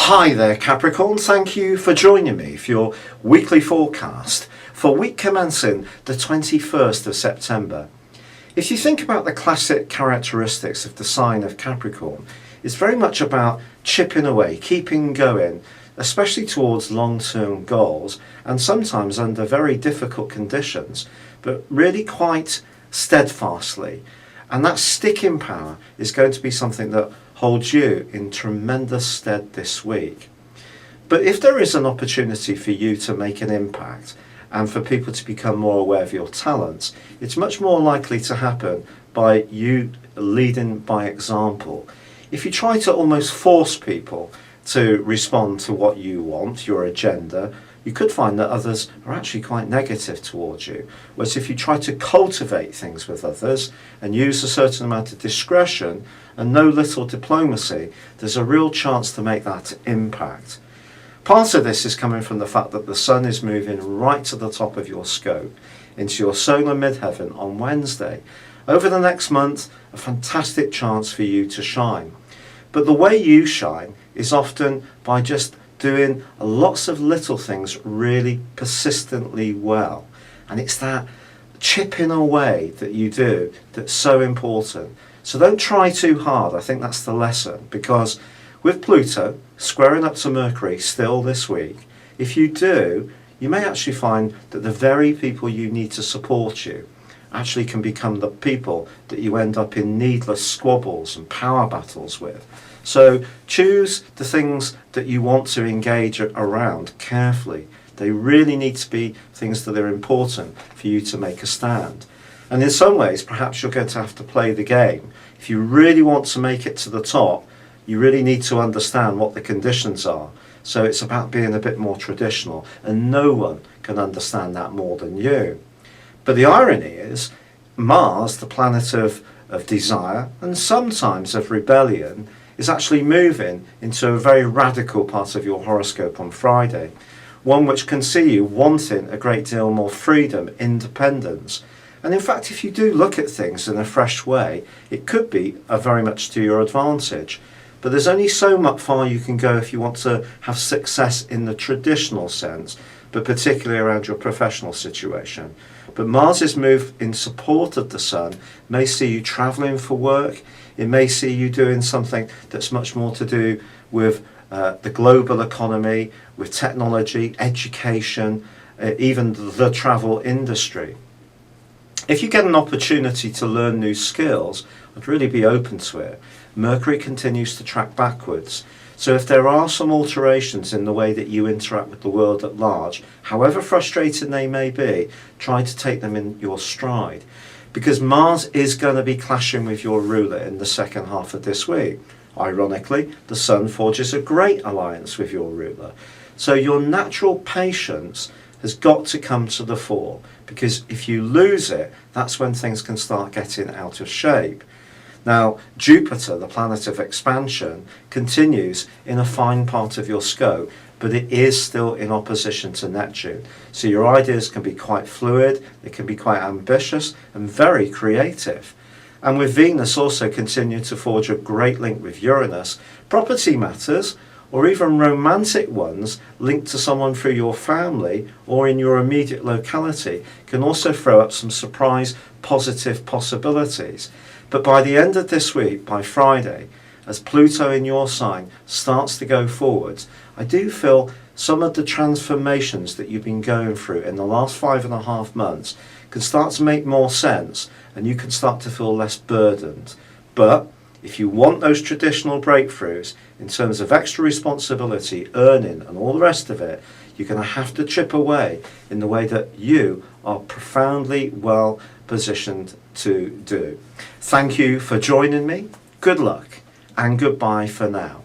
Hi there Capricorn, thank you for joining me for your weekly forecast for week commencing the 21st of September. If you think about the classic characteristics of the sign of Capricorn, it's very much about chipping away, keeping going, especially towards long-term goals and sometimes under very difficult conditions, but really quite steadfastly. And that sticking power is going to be something that holds you in tremendous stead this week. But if there is an opportunity for you to make an impact and for people to become more aware of your talents, it's much more likely to happen by you leading by example. If you try to almost force people to respond to what you want, your agenda, you could find that others are actually quite negative towards you. Whereas if you try to cultivate things with others and use a certain amount of discretion and no little diplomacy, there's a real chance to make that impact. Part of this is coming from the fact that the sun is moving right to the top of your scope into your solar midheaven on Wednesday. Over the next month, a fantastic chance for you to shine. But the way you shine is often by just doing lots of little things really persistently well. And it's that chipping away that you do that's so important. So don't try too hard. I think that's the lesson, because with Pluto squaring up to Mercury still this week, if you do, you may actually find that the very people you need to support you actually can become the people that you end up in needless squabbles and power battles with. So choose the things that you want to engage around carefully. They really need to be things that are important for you to make a stand. And in some ways, perhaps you're going to have to play the game. If you really want to make it to the top, you really need to understand what the conditions are. So it's about being a bit more traditional, and no one can understand that more than you. But the irony is, Mars, the planet of desire and sometimes of rebellion, is actually moving into a very radical part of your horoscope on Friday, one which can see you wanting a great deal more freedom, independence. And in fact, if you do look at things in a fresh way, it could be very much to your advantage. But there's only so much far you can go if you want to have success in the traditional sense, but particularly around your professional situation. But Mars's move in support of the Sun may see you travelling for work. It may see you doing something that's much more to do with the global economy, with technology, education, even the travel industry. If you get an opportunity to learn new skills, I'd really be open to it. Mercury continues to track backwards. So if there are some alterations in the way that you interact with the world at large, however frustrating they may be, try to take them in your stride. Because Mars is going to be clashing with your ruler in the second half of this week. Ironically, the Sun forges a great alliance with your ruler. So your natural patience has got to come to the fore, because if you lose it, that's when things can start getting out of shape. Now, Jupiter, the planet of expansion, continues in a fine part of your scope, but it is still in opposition to Neptune. So your ideas can be quite fluid, they can be quite ambitious and very creative. And with Venus also continuing to forge a great link with Uranus, property matters, or even romantic ones linked to someone through your family or in your immediate locality, can also throw up some surprise positive possibilities. But by the end of this week, by Friday, as Pluto in your sign starts to go forwards, I do feel some of the transformations that you've been going through in the last 5.5 months can start to make more sense, and you can start to feel less burdened. But if you want those traditional breakthroughs in terms of extra responsibility, earning and all the rest of it, you're going to have to chip away in the way that you are profoundly well positioned to do. Thank you for joining me. Good luck and goodbye for now.